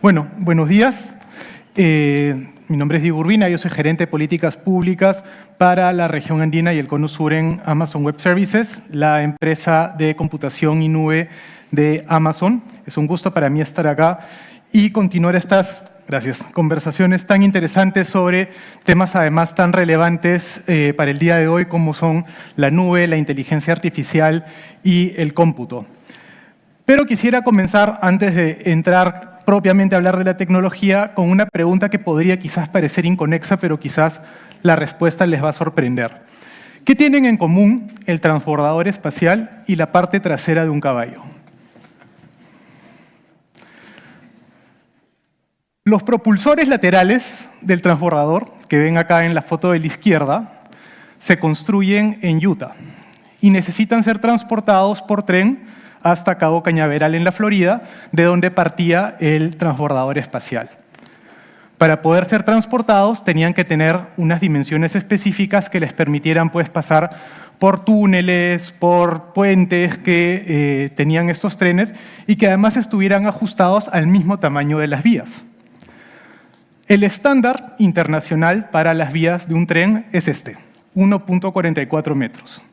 Bueno, buenos días. Mi nombre es Diego Urbina, yo soy gerente de políticas públicas para la región andina y el cono sur en Amazon Web Services, la empresa de computación y nube de Amazon. Es un gusto para mí estar acá y continuar estas conversaciones tan interesantes sobre temas además tan relevantes para el día de hoy como son la nube, la inteligencia artificial y el cómputo. Pero quisiera comenzar, antes de entrar propiamente a hablar de la tecnología, con una pregunta que podría quizás parecer inconexa, pero quizás la respuesta les va a sorprender. ¿Qué tienen en común el transbordador espacial y la parte trasera de un caballo? Los propulsores laterales del transbordador, que ven acá en la foto de la izquierda, se construyen en Utah y necesitan ser transportados por tren hasta Cabo Cañaveral en la Florida, de donde partía el transbordador espacial. Para poder ser transportados tenían que tener unas dimensiones específicas que les permitieran pasar por túneles, por puentes que tenían estos trenes y que además estuvieran ajustados al mismo tamaño de las vías. El estándar internacional para las vías de un tren es este, 1.44 metros.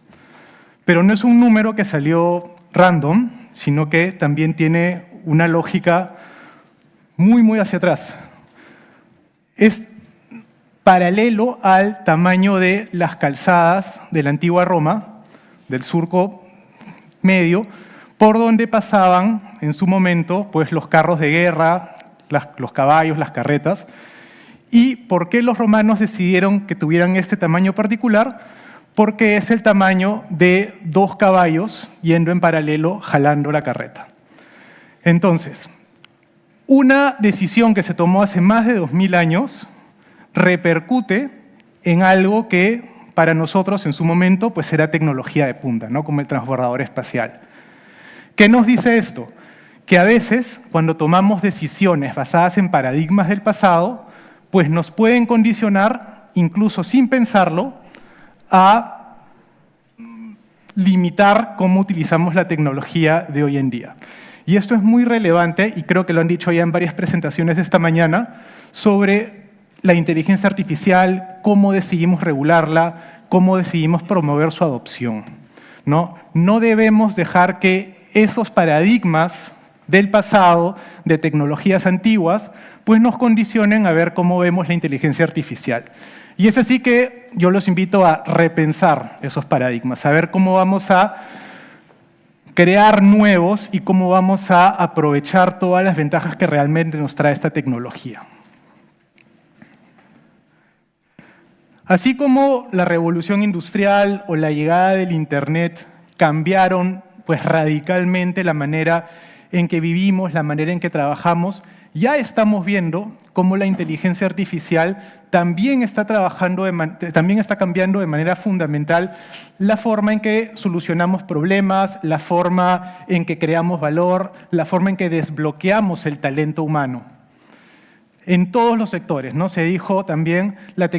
Pero no es un número que salió random, sino que también tiene una lógica muy hacia atrás. Es paralelo al tamaño de las calzadas de la antigua Roma, del surco medio, por donde pasaban en su momento los carros de guerra, los caballos, las carretas. ¿Y por qué los romanos decidieron que tuvieran este tamaño particular? Porque es el tamaño de 2 caballos yendo en paralelo, jalando la carreta. Entonces, una decisión que se tomó hace más de 2000 años repercute en algo que para nosotros en su momento era tecnología de punta, ¿no? Como el transbordador espacial. ¿Qué nos dice esto? Que a veces, cuando tomamos decisiones basadas en paradigmas del pasado, nos pueden condicionar, incluso sin pensarlo, a limitar cómo utilizamos la tecnología de hoy en día. Y esto es muy relevante, y creo que lo han dicho ya en varias presentaciones de esta mañana, sobre la inteligencia artificial, cómo decidimos regularla, cómo decidimos promover su adopción. No debemos dejar que esos paradigmas del pasado, de tecnologías antiguas, nos condicionen a ver cómo vemos la inteligencia artificial. Y es así que yo los invito a repensar esos paradigmas, a ver cómo vamos a crear nuevos y cómo vamos a aprovechar todas las ventajas que realmente nos trae esta tecnología. Así como la revolución industrial o la llegada del Internet cambiaron radicalmente la manera en que vivimos, la manera en que trabajamos, ya estamos viendo cómo la inteligencia artificial también está cambiando de manera fundamental la forma en que solucionamos problemas, la forma en que creamos valor, la forma en que desbloqueamos el talento humano. En todos los sectores, ¿no? Se dijo también la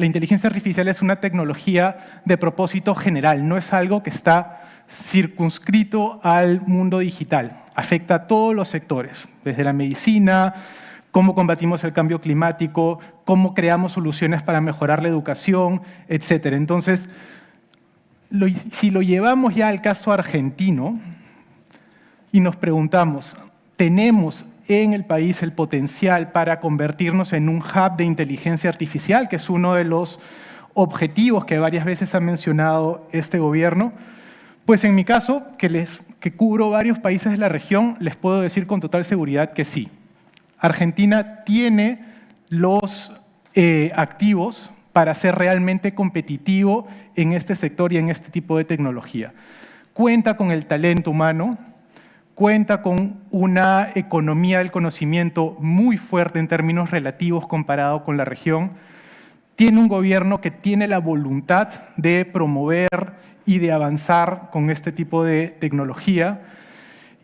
inteligencia artificial es una tecnología de propósito general, no es algo que está circunscrito al mundo digital. Afecta a todos los sectores, desde la medicina, cómo combatimos el cambio climático, cómo creamos soluciones para mejorar la educación, etc. Entonces, si lo llevamos ya al caso argentino y nos preguntamos, ¿tenemos en el país el potencial para convertirnos en un hub de inteligencia artificial, que es uno de los objetivos que varias veces ha mencionado este gobierno? Pues en mi caso, que cubro varios países de la región, les puedo decir con total seguridad que sí. Argentina tiene los activos para ser realmente competitivo en este sector y en este tipo de tecnología. Cuenta con el talento humano, cuenta con una economía del conocimiento muy fuerte en términos relativos comparado con la región, tiene un gobierno que tiene la voluntad de promover y de avanzar con este tipo de tecnología.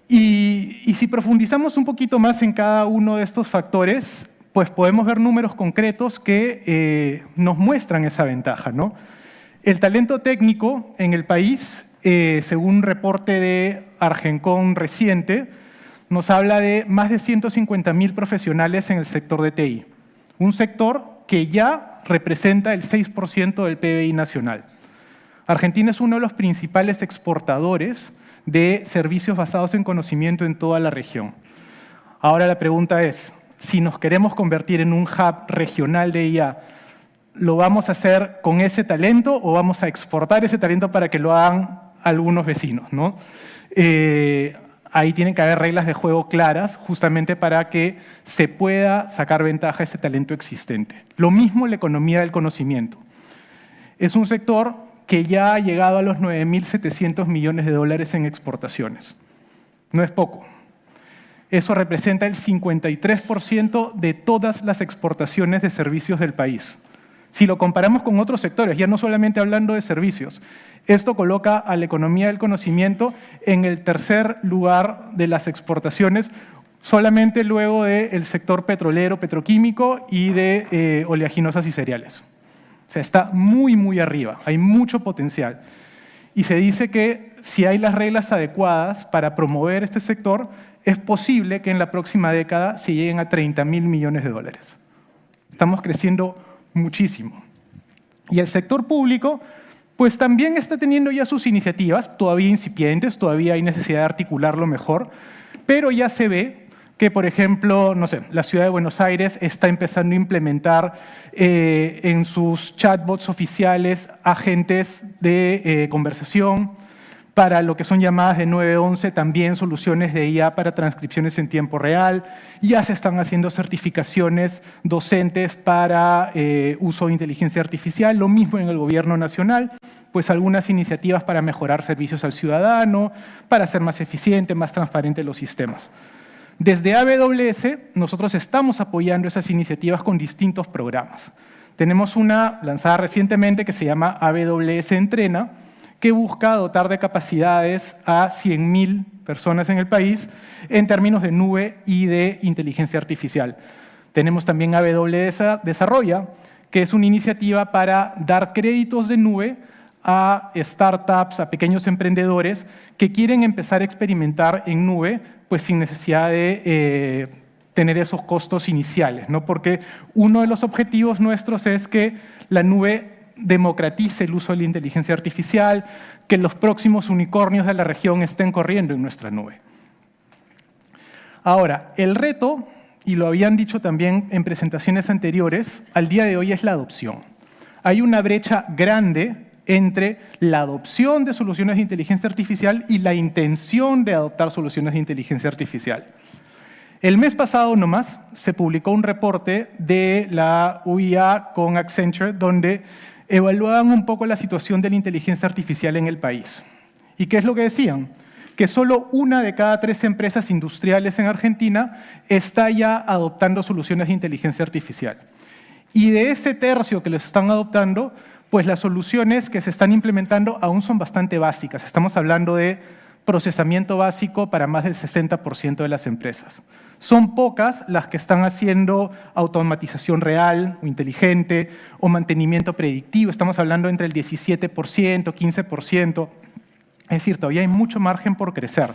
Y si profundizamos un poquito más en cada uno de estos factores, podemos ver números concretos que nos muestran esa ventaja, ¿no? El talento técnico en el país, según un reporte de Argencon reciente, nos habla de más de 150.000 profesionales en el sector de TI, un sector que ya representa el 6% del PBI nacional. Argentina es uno de los principales exportadores de servicios basados en conocimiento en toda la región. Ahora la pregunta es, si nos queremos convertir en un hub regional de IA, ¿lo vamos a hacer con ese talento o vamos a exportar ese talento para que lo hagan algunos vecinos, ¿no? Ahí tienen que haber reglas de juego claras justamente para que se pueda sacar ventaja de ese talento existente. Lo mismo la economía del conocimiento. Es un sector que ya ha llegado a los 9.700 millones de dólares en exportaciones. No es poco. Eso representa el 53% de todas las exportaciones de servicios del país. Si lo comparamos con otros sectores, ya no solamente hablando de servicios, esto coloca a la economía del conocimiento en el tercer lugar de las exportaciones, solamente luego del sector petrolero, petroquímico y de oleaginosas y cereales. O sea, está muy, muy arriba, hay mucho potencial. Y se dice que si hay las reglas adecuadas para promover este sector, es posible que en la próxima década se lleguen a 30.000 millones de dólares. Estamos creciendo muchísimo. Y el sector público, pues también está teniendo ya sus iniciativas, todavía incipientes, todavía hay necesidad de articularlo mejor, pero ya se ve que, por ejemplo, no sé, la ciudad de Buenos Aires está empezando a implementar en sus chatbots oficiales agentes de conversación, para lo que son llamadas de 911, también soluciones de IA para transcripciones en tiempo real. Ya se están haciendo certificaciones docentes para uso de inteligencia artificial, lo mismo en el gobierno nacional, pues algunas iniciativas para mejorar servicios al ciudadano, para hacer más eficiente, más transparente los sistemas. Desde AWS, nosotros estamos apoyando esas iniciativas con distintos programas. Tenemos una lanzada recientemente que se llama AWS Entrena, que busca dotar de capacidades a 100.000 personas en el país en términos de nube y de inteligencia artificial. Tenemos también AWS Desarrolla, que es una iniciativa para dar créditos de nube a startups, a pequeños emprendedores que quieren empezar a experimentar en nube, pues sin necesidad de tener esos costos iniciales, ¿no? Porque uno de los objetivos nuestros es que la nube democratice el uso de la inteligencia artificial, que los próximos unicornios de la región estén corriendo en nuestra nube. Ahora, el reto, y lo habían dicho también en presentaciones anteriores, al día de hoy es la adopción. Hay una brecha grande entre la adopción de soluciones de inteligencia artificial y la intención de adoptar soluciones de inteligencia artificial. El mes pasado nomás se publicó un reporte de la UIA con Accenture donde evaluaban un poco la situación de la inteligencia artificial en el país. ¿Y qué es lo que decían? Que solo 1 de cada 3 empresas industriales en Argentina está ya adoptando soluciones de inteligencia artificial. Y de ese tercio que los están adoptando, pues las soluciones que se están implementando aún son bastante básicas. Estamos hablando de procesamiento básico para más del 60% de las empresas. Son pocas las que están haciendo automatización real o inteligente o mantenimiento predictivo. Estamos hablando entre el 17%, 15%. Es decir, todavía hay mucho margen por crecer.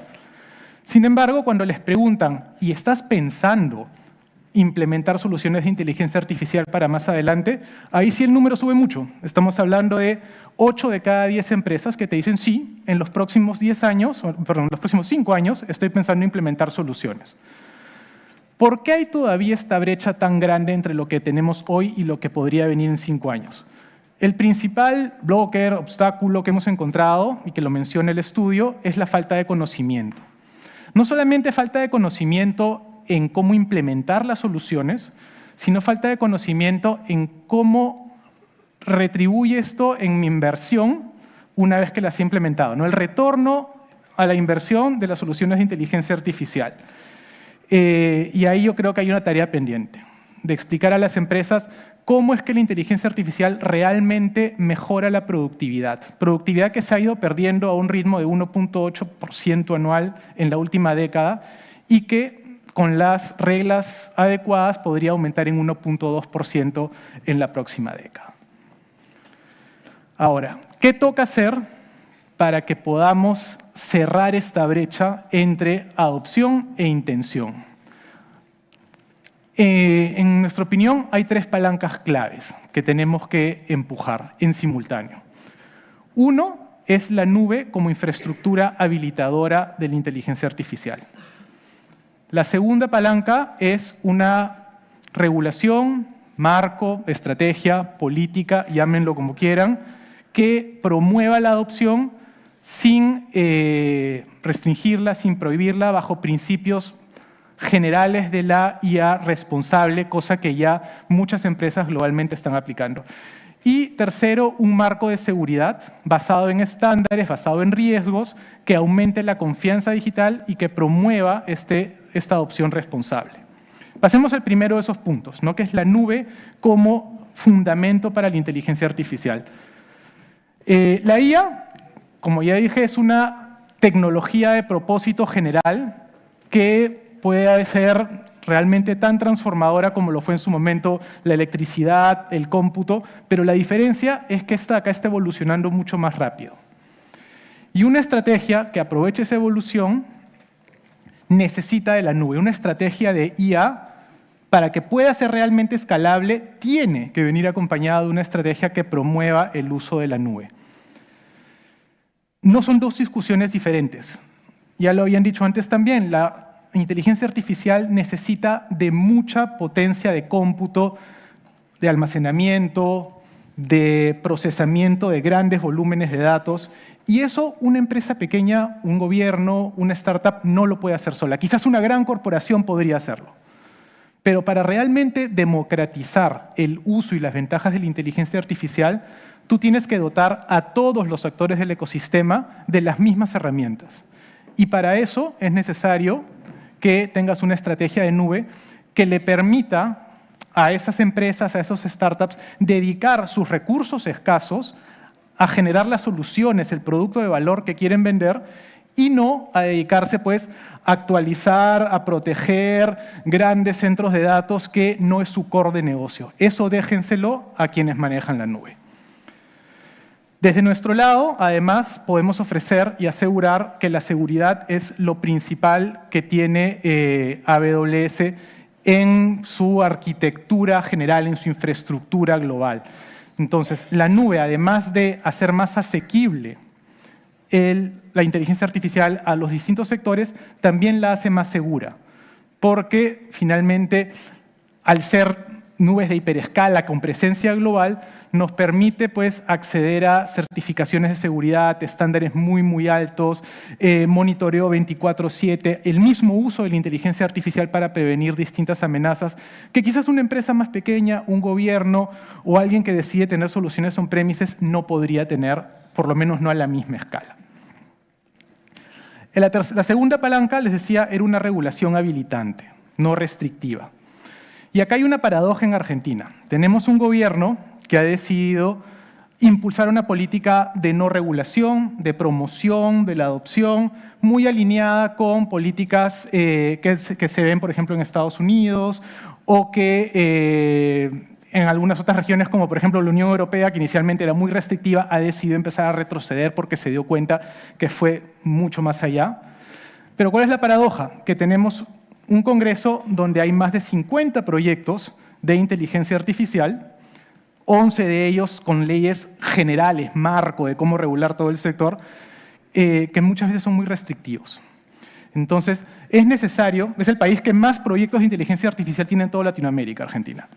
Sin embargo, cuando les preguntan, ¿y estás pensando implementar soluciones de inteligencia artificial para más adelante? Ahí sí el número sube mucho. Estamos hablando de 8 de cada 10 empresas que te dicen sí, en los próximos 10 años, perdón, en los próximos 5 años estoy pensando en implementar soluciones. ¿Por qué hay todavía esta brecha tan grande entre lo que tenemos hoy y lo que podría venir en 5 años? El principal blocker, obstáculo que hemos encontrado, y que lo menciona el estudio, es la falta de conocimiento. No solamente falta de conocimiento en cómo implementar las soluciones, sino falta de conocimiento en cómo retribuye esto en mi inversión una vez que las he implementado, ¿no? El retorno a la inversión de las soluciones de inteligencia artificial. Y ahí yo creo que hay una tarea pendiente, de explicar a las empresas cómo es que la inteligencia artificial realmente mejora la productividad. Productividad que se ha ido perdiendo a un ritmo de 1.8% anual en la última década y que con las reglas adecuadas podría aumentar en 1.2% en la próxima década. Ahora, ¿qué toca hacer para que podamos cerrar esta brecha entre adopción e intención. En nuestra opinión, hay 3 palancas claves que tenemos que empujar en simultáneo. Uno es la nube como infraestructura habilitadora de la inteligencia artificial. La segunda palanca es una regulación, marco, estrategia, política, llámenlo como quieran, que promueva la adopción sin restringirla, sin prohibirla, bajo principios generales de la IA responsable, cosa que ya muchas empresas globalmente están aplicando. Y tercero, un marco de seguridad basado en estándares, basado en riesgos, que aumente la confianza digital y que promueva esta adopción responsable. Pasemos al primero de esos puntos, ¿no? Que es la nube como fundamento para la inteligencia artificial. La IA, como ya dije, es una tecnología de propósito general que puede ser realmente tan transformadora como lo fue en su momento la electricidad, el cómputo, pero la diferencia es que acá está evolucionando mucho más rápido. Y una estrategia que aproveche esa evolución necesita de la nube. Una estrategia de IA, para que pueda ser realmente escalable, tiene que venir acompañada de una estrategia que promueva el uso de la nube. No son 2 discusiones diferentes. Ya lo habían dicho antes también, la inteligencia artificial necesita de mucha potencia de cómputo, de almacenamiento, de procesamiento de grandes volúmenes de datos, y eso una empresa pequeña, un gobierno, una startup no lo puede hacer sola. Quizás una gran corporación podría hacerlo. Pero para realmente democratizar el uso y las ventajas de la inteligencia artificial, tú tienes que dotar a todos los actores del ecosistema de las mismas herramientas. Y para eso es necesario que tengas una estrategia de nube que le permita a esas empresas, a esos startups, dedicar sus recursos escasos a generar las soluciones, el producto de valor que quieren vender, y no a dedicarse pues, a actualizar, a proteger grandes centros de datos que no es su core de negocio. Eso déjenselo a quienes manejan la nube. Desde nuestro lado, además, podemos ofrecer y asegurar que la seguridad es lo principal que tiene AWS en su arquitectura general, en su infraestructura global. Entonces, la nube, además de hacer más asequible la inteligencia artificial a los distintos sectores, también la hace más segura, porque finalmente, al ser nubes de hiperescala con presencia global, nos permite pues, acceder a certificaciones de seguridad, estándares muy altos, monitoreo 24/7, el mismo uso de la inteligencia artificial para prevenir distintas amenazas que quizás una empresa más pequeña, un gobierno o alguien que decide tener soluciones on-premises no podría tener, por lo menos no a la misma escala. La segunda palanca, les decía, era una regulación habilitante, no restrictiva. Y acá hay una paradoja en Argentina. Tenemos un gobierno que ha decidido impulsar una política de no regulación, de promoción, de la adopción, muy alineada con políticas que se ven, por ejemplo, en Estados Unidos o que en algunas otras regiones, como por ejemplo la Unión Europea, que inicialmente era muy restrictiva, ha decidido empezar a retroceder porque se dio cuenta que fue mucho más allá. Pero ¿cuál es la paradoja? Que tenemos un congreso donde hay más de 50 proyectos de inteligencia artificial, 11 de ellos con leyes generales, marco de cómo regular todo el sector, que muchas veces son muy restrictivos. Entonces, es necesario, es el país que más proyectos de inteligencia artificial tiene en toda Latinoamérica, Argentina.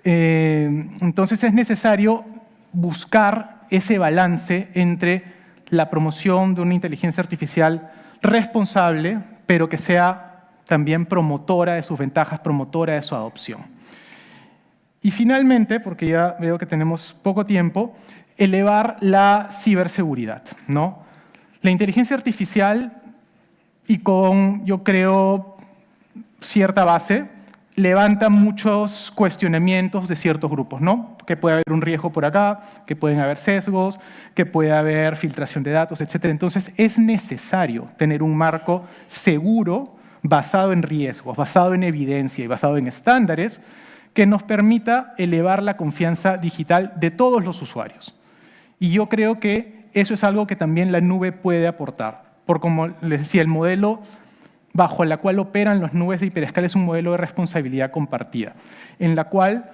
Entonces, es necesario buscar ese balance entre la promoción de una inteligencia artificial responsable, pero que sea también promotora de sus ventajas, promotora de su adopción. Y finalmente, porque ya veo que tenemos poco tiempo, elevar la ciberseguridad, ¿no? La inteligencia artificial, y con, yo creo, cierta base, levanta muchos cuestionamientos de ciertos grupos, ¿no? Que puede haber un riesgo por acá, que pueden haber sesgos, que puede haber filtración de datos, etc. Entonces, es necesario tener un marco seguro, basado en riesgos, basado en evidencia y basado en estándares que nos permita elevar la confianza digital de todos los usuarios. Y yo creo que eso es algo que también la nube puede aportar. Por como les decía, el modelo bajo el cual operan las nubes de hiperescala es un modelo de responsabilidad compartida, en la cual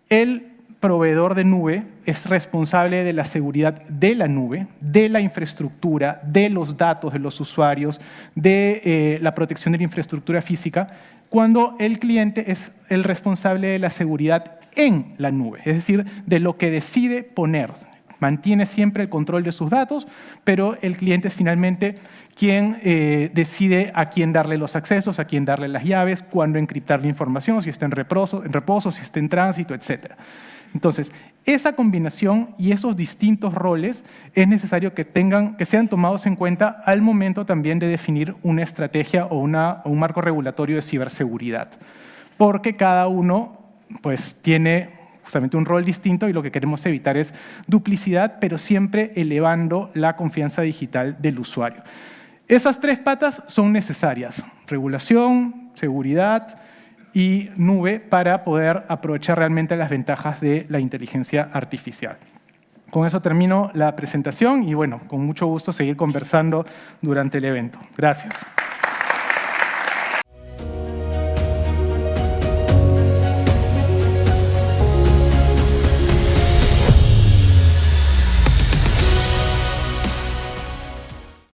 el proveedor de nube es responsable de la seguridad de la nube, de la infraestructura, de los datos de los usuarios, de la protección de la infraestructura física, cuando el cliente es el responsable de la seguridad en la nube, es decir, de lo que decide poner. Mantiene siempre el control de sus datos, pero el cliente es finalmente quien decide a quién darle los accesos, a quién darle las llaves, cuándo encriptar la información, si está en reposo, si está en tránsito, etc. Entonces, esa combinación y esos distintos roles es necesario que sean tomados en cuenta al momento también de definir una estrategia o un marco regulatorio de ciberseguridad, porque cada uno pues, tiene justamente un rol distinto y lo que queremos evitar es duplicidad, pero siempre elevando la confianza digital del usuario. Esas tres patas son necesarias: regulación, seguridad y nube, para poder aprovechar realmente las ventajas de la inteligencia artificial. Con eso termino la presentación y bueno, con mucho gusto seguir conversando durante el evento. Gracias.